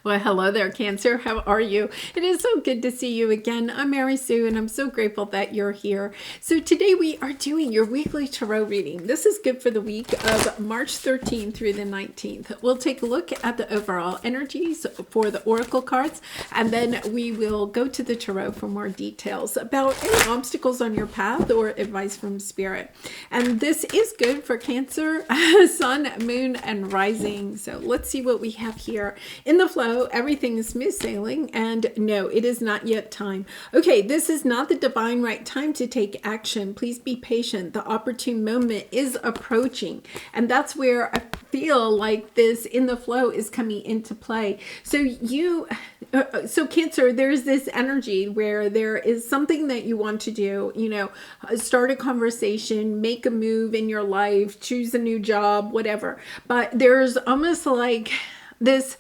Well, hello there, Cancer. How are you? It is so good to see you again. I'm Mary Sue, and I'm so grateful that you're here. So today we are doing your weekly tarot reading. This is good for the week of March 13th through the 19th. We'll take a look at the overall energies for the oracle cards, and then we will go to the tarot for more details about any obstacles on your path or advice from Spirit. And this is good for Cancer, Sun, Moon, and Rising. So let's see what we have here. In the flow, everything is smooth sailing, and no, it is not yet time. Okay, this is not the divine right time to take action. Please be patient. The opportune moment is approaching, and that's where I feel like this in the flow is coming into play. So Cancer, there's this energy where there is something that you want to do, start a conversation, make a move in your life, choose a new job, whatever. But there's almost like this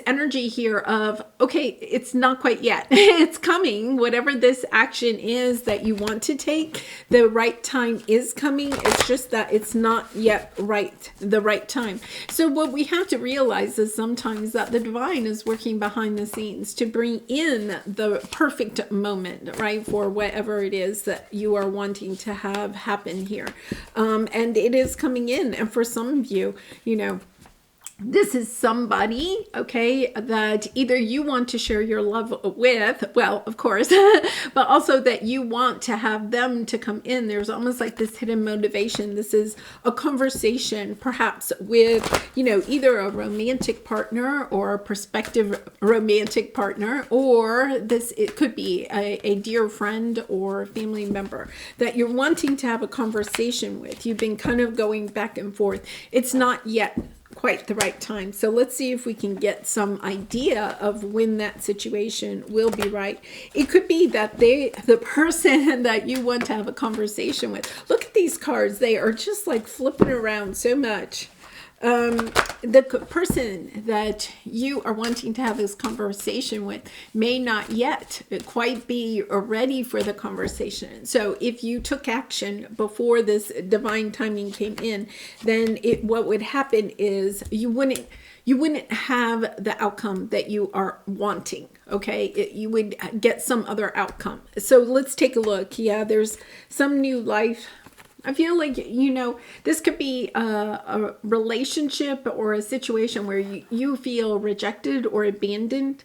energy here of, okay, it's not quite yet. It's coming. Whatever this action is that you want to take, the right time is coming. It's just that it's not yet the right time. So what we have to realize is sometimes that the divine is working behind the scenes to bring in the perfect moment, right, for whatever it is that you are wanting to have happen here. And it is coming in. And for some of you, this is somebody, okay, that either you want to share your love with, well, of course, but also that you want to have them to come in. There's almost like this hidden motivation. This is a conversation perhaps with, either a romantic partner or a prospective romantic partner, or it could be a dear friend or family member that you're wanting to have a conversation with. You've been kind of going back and forth. It's not yet quite the right time. So let's see if we can get some idea of when that situation will be right. It could be that the person that you want to have a conversation with, look at these cards. They are just like flipping around so much. The person that you are wanting to have this conversation with may not yet quite be ready for the conversation. So if you took action before this divine timing came in, then what would happen is you wouldn't have the outcome that you are wanting. Okay, you would get some other outcome. So let's take a look. Yeah, there's some new life. I feel like, this could be a relationship or a situation where you feel rejected or abandoned.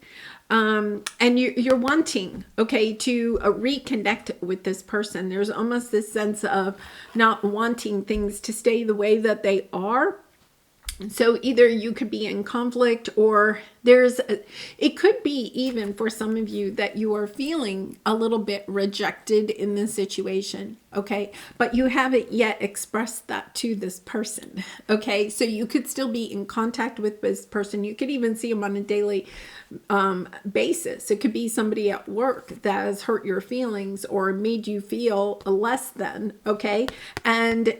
And you're wanting, okay, to reconnect with this person. There's almost this sense of not wanting things to stay the way that they are. So either you could be in conflict, or it could be even for some of you that you are feeling a little bit rejected in this situation, okay? But you haven't yet expressed that to this person, okay? So you could still be in contact with this person. You could even see them on a daily basis. It could be somebody at work that has hurt your feelings or made you feel less than, okay? And,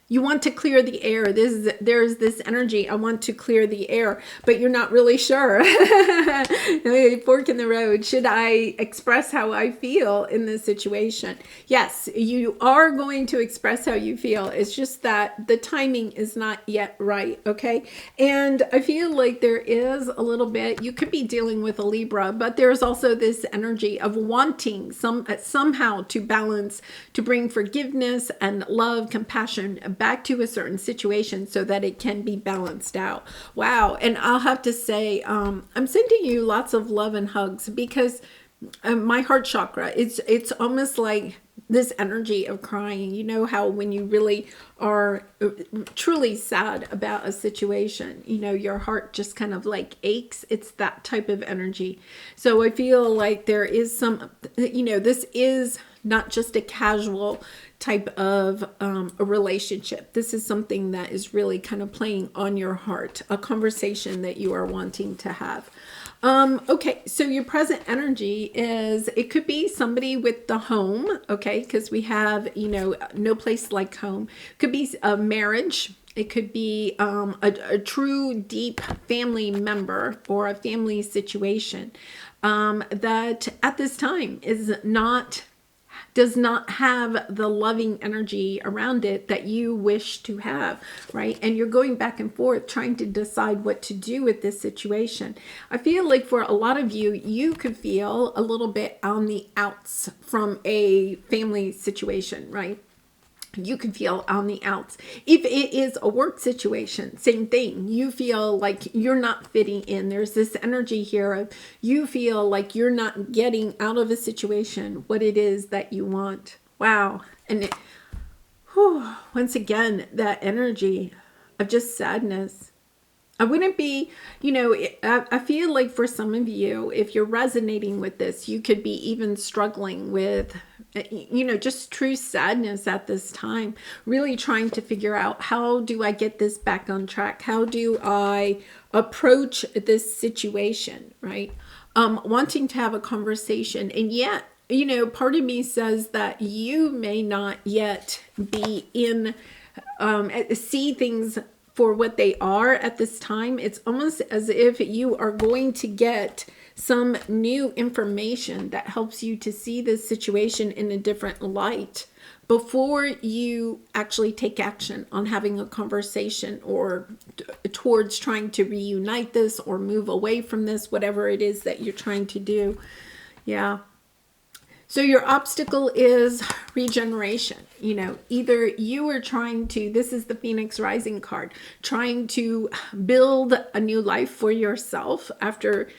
you want to clear the air. There's this energy. I want to clear the air, but you're not really sure. Fork in the road. Should I express how I feel in this situation? Yes, you are going to express how you feel. It's just that the timing is not yet right. Okay. And I feel like there is a little bit, you could be dealing with a Libra, but there's also this energy of wanting somehow to balance, to bring forgiveness and love, compassion back to a certain situation so that it can be balanced out. Wow. And I'll have to say, I'm sending you lots of love and hugs, because my heart chakra, it's almost like this energy of crying. You know how when you really are truly sad about a situation, your heart just kind of like aches. It's that type of energy. So I feel like there is some, this is not just a casual type of a relationship. This is something that is really kind of playing on your heart, a conversation that you are wanting to have. Okay, so your present energy is, it could be somebody with the home, okay, because we have, no place like home. Could be a marriage. It could be a true deep family member or a family situation that at this time is not does not have the loving energy around it that you wish to have, right? And you're going back and forth trying to decide what to do with this situation. I feel like for a lot of you, you could feel a little bit on the outs from a family situation, right? You can feel on the outs. If it is a work situation, same thing. You feel like you're not fitting in. There's this energy here of you feel like you're not getting out of a situation what it is that you want. Wow. And once again, that energy of just sadness. I wouldn't be, I feel like for some of you, if you're resonating with this, you could be even struggling with, just true sadness at this time, really trying to figure out, how do I get this back on track? How do I approach this situation, right? Wanting to have a conversation. And yet, part of me says that you may not yet be see things for what they are at this time. It's almost as if you are going to get some new information that helps you to see this situation in a different light before you actually take action on having a conversation or towards trying to reunite this or move away from this, whatever it is that you're trying to do. Yeah. So your obstacle is regeneration. Either you are trying to, this is the Phoenix Rising card, trying to build a new life for yourself after,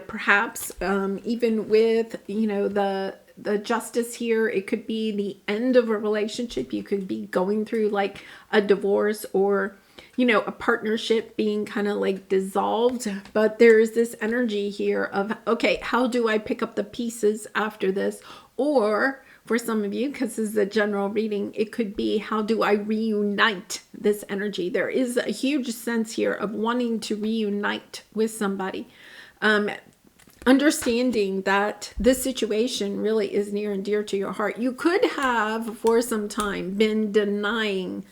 perhaps even with, the justice here, it could be the end of a relationship. You could be going through like a divorce or a partnership being kind of like dissolved, but there's this energy here of, okay, how do I pick up the pieces after this? Or for some of you, because this is a general reading, it could be, how do I reunite this energy? There is a huge sense here of wanting to reunite with somebody. Understanding that this situation really is near and dear to your heart. You could have for some time been denying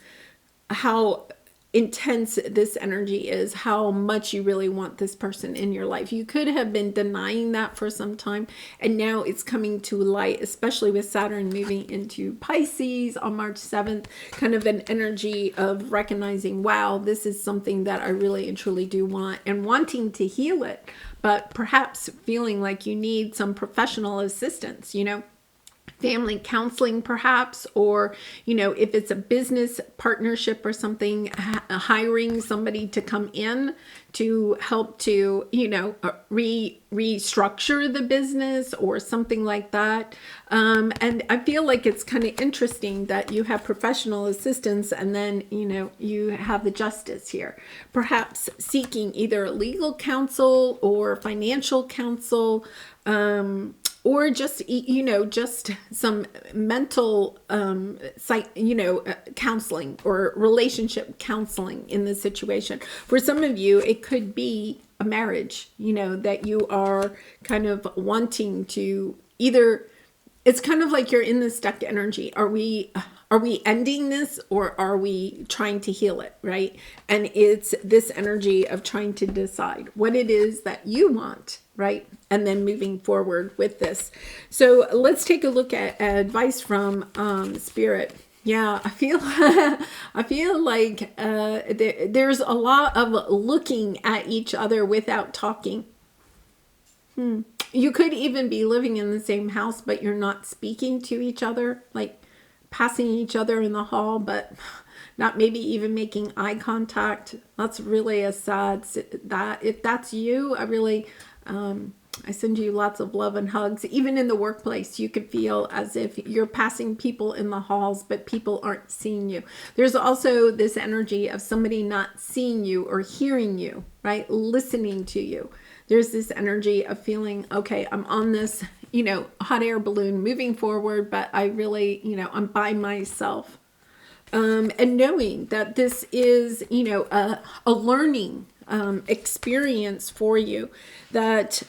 how intense this energy is, how much you really want this person in your life. You could have been denying that for some time, and now it's coming to light, especially with Saturn moving into Pisces on March 7th, kind of an energy of recognizing, wow, this is something that I really and truly do want, and wanting to heal it, but perhaps feeling like you need some professional assistance, family counseling perhaps, or if it's a business partnership or something, hiring somebody to come in to help to restructure the business or something like that. And I feel like it's kind of interesting that you have professional assistance and then you have the justice here, perhaps seeking either legal counsel or financial counsel, or just, just some mental, counseling or relationship counseling in this situation. For some of you, it could be a marriage, that you are kind of wanting to either, it's kind of like you're in this stuck energy. Are we ending this, or are we trying to heal it, right? And it's this energy of trying to decide what it is that you want, right? And then moving forward with this. So let's take a look at advice from Spirit. Yeah, I feel like there's a lot of looking at each other without talking. You could even be living in the same house, but you're not speaking to each other, like passing each other in the hall, but not maybe even making eye contact. That's really a sad, that if that's you, I really, I send you lots of love and hugs. Even in the workplace, you could feel as if you're passing people in the halls, but people aren't seeing you. There's also this energy of somebody not seeing you or hearing you, right? Listening to you. There's this energy of feeling, okay, I'm on this, hot air balloon moving forward, but I really, I'm by myself. And knowing that this is, a learning experience for you, that,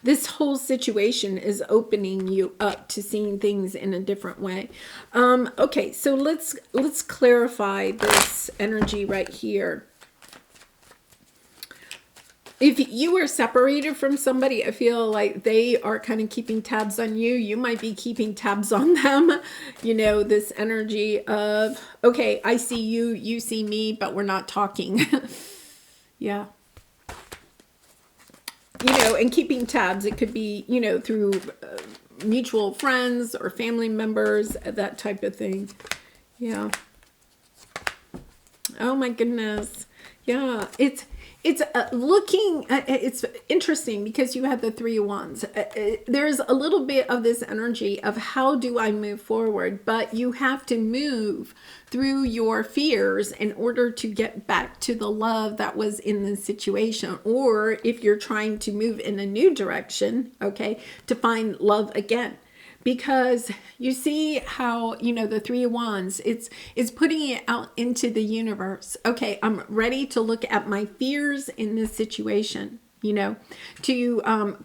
this whole situation is opening you up to seeing things in a different way. Okay, so let's clarify this energy right here. if you are separated from somebody, I feel like they are kind of keeping tabs on you. You might be keeping tabs on them. You know, this energy of, okay, I see you, you see me, but we're not talking. Yeah. You know, and keeping tabs, it could be, you know, through mutual friends or family members, that type of thing. Yeah. Oh my goodness. Yeah, it's looking, it's interesting because you have the 3 of Wands. There's a little bit of this energy of how do I move forward, but you have to move through your fears in order to get back to the love that was in the situation. Or if you're trying to move in a new direction, okay, to find love again. Because you see how, you know, the 3 of Wands, it's putting it out into the universe. Okay, I'm ready to look at my fears in this situation. You know,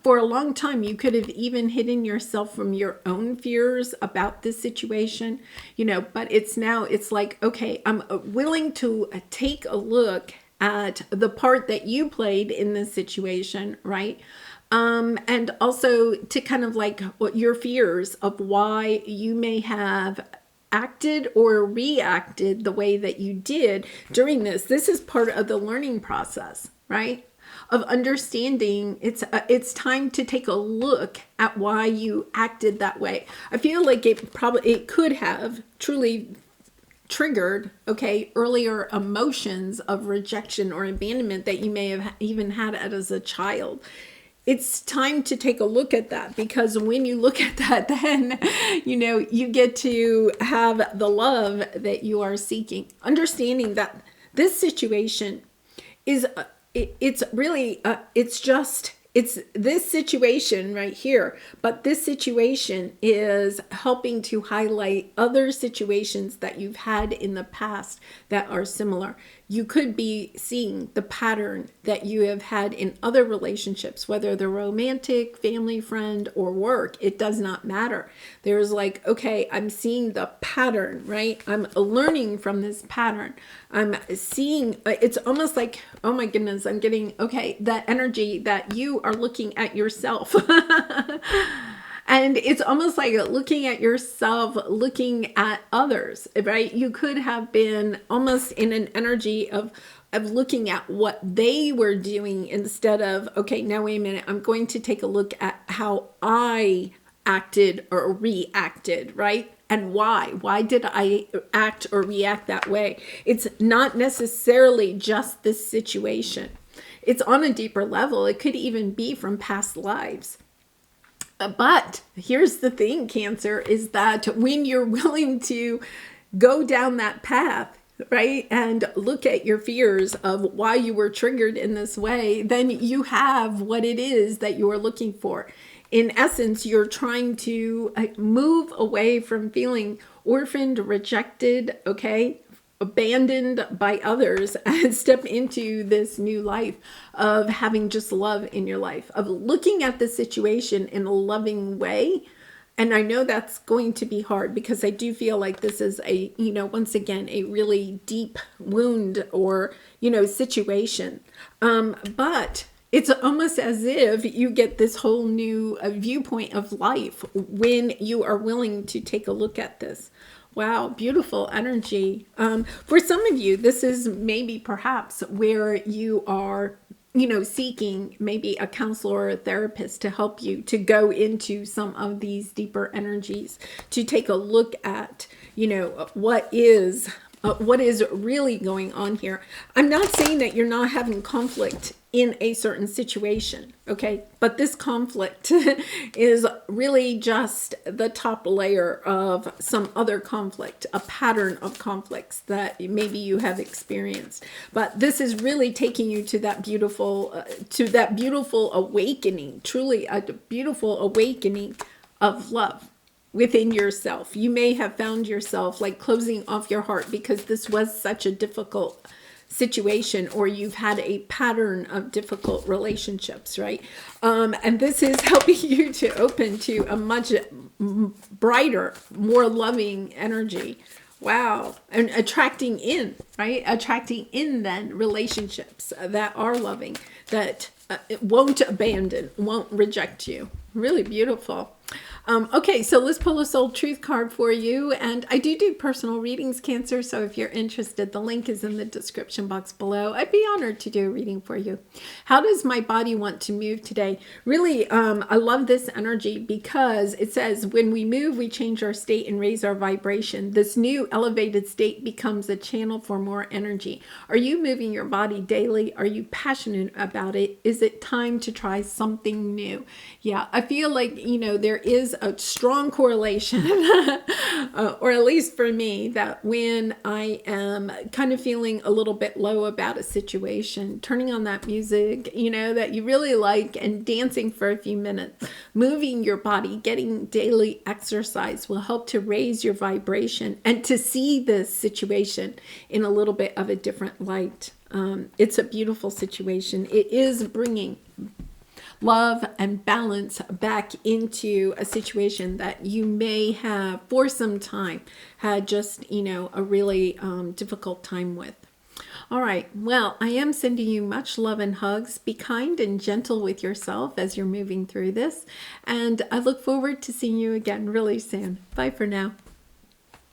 for a long time, you could have even hidden yourself from your own fears about this situation, you know, but it's like, okay, I'm willing to take a look at the part that you played in this situation, right? And also to kind of like what your fears of why you may have acted or reacted the way that you did during this. This is part of the learning process, right? Of understanding it's time to take a look at why you acted that way. I feel like it could have truly triggered, okay, earlier emotions of rejection or abandonment that you may have even had as a child. It's time to take a look at that, because when you look at that, then, you know, you get to have the love that you are seeking. Understanding that this situation is, it's really, it's this situation right here, but this situation is helping to highlight other situations that you've had in the past that are similar. You could be seeing the pattern that you have had in other relationships, whether they're romantic, family, friend, or work. It does not matter. There's like, okay, I'm seeing the pattern, right? I'm learning from this pattern. I'm seeing, it's almost like, oh my goodness, I'm getting, okay, that energy that you are looking at yourself. And it's almost like looking at yourself, looking at others, right? You could have been almost in an energy of looking at what they were doing instead of, okay, now wait a minute, I'm going to take a look at how I acted or reacted, right? And why? Why did I act or react that way? It's not necessarily just this situation. It's on a deeper level. It could even be from past lives. But here's the thing, Cancer, is that when you're willing to go down that path, right, and look at your fears of why you were triggered in this way, then you have what it is that you are looking for. In essence, you're trying to move away from feeling orphaned, rejected, okay, abandoned by others, and step into this new life of having just love in your life, of looking at the situation in a loving way. And I know that's going to be hard, because I do feel like this is a, you know, once again, a really deep wound or, you know, situation. But it's almost as if you get this whole new viewpoint of life when you are willing to take a look at this. Wow, beautiful energy. For some of you, this is maybe perhaps where you are, you know, seeking maybe a counselor or a therapist to help you to go into some of these deeper energies, to take a look at, you know, what is really going on here. I'm not saying that you're not having conflict in a certain situation, okay? But this conflict is really just the top layer of some other conflict, a pattern of conflicts that maybe you have experienced. But this is really taking you to that beautiful awakening, truly a beautiful awakening of love within yourself. You may have found yourself like closing off your heart because this was such a difficult situation, or you've had a pattern of difficult relationships, right? And this is helping you to open to a much brighter, more loving energy. Wow. And attracting in, right? Attracting in then relationships that are loving, that it won't abandon, won't reject you. Really beautiful. Okay, so let's pull a soul truth card for you. And I do personal readings, Cancer. So if you're interested, the link is in the description box below. I'd be honored to do a reading for you. How does my body want to move today? Really, I love this energy because it says when we move, we change our state and raise our vibration. This new elevated state becomes a channel for more energy. Are you moving your body daily? Are you passionate about it? Is it time to try something new? Yeah, I feel like, there is a strong correlation, or at least for me, that when I am kind of feeling a little bit low about a situation, turning on that music, that you really like and dancing for a few minutes, moving your body, getting daily exercise will help to raise your vibration and to see this situation in a little bit of a different light. It's a beautiful situation. It is bringing love and balance back into a situation that you may have for some time had just, a really difficult time with. All right. Well, I am sending you much love and hugs. Be kind and gentle with yourself as you're moving through this. And I look forward to seeing you again really soon. Bye for now.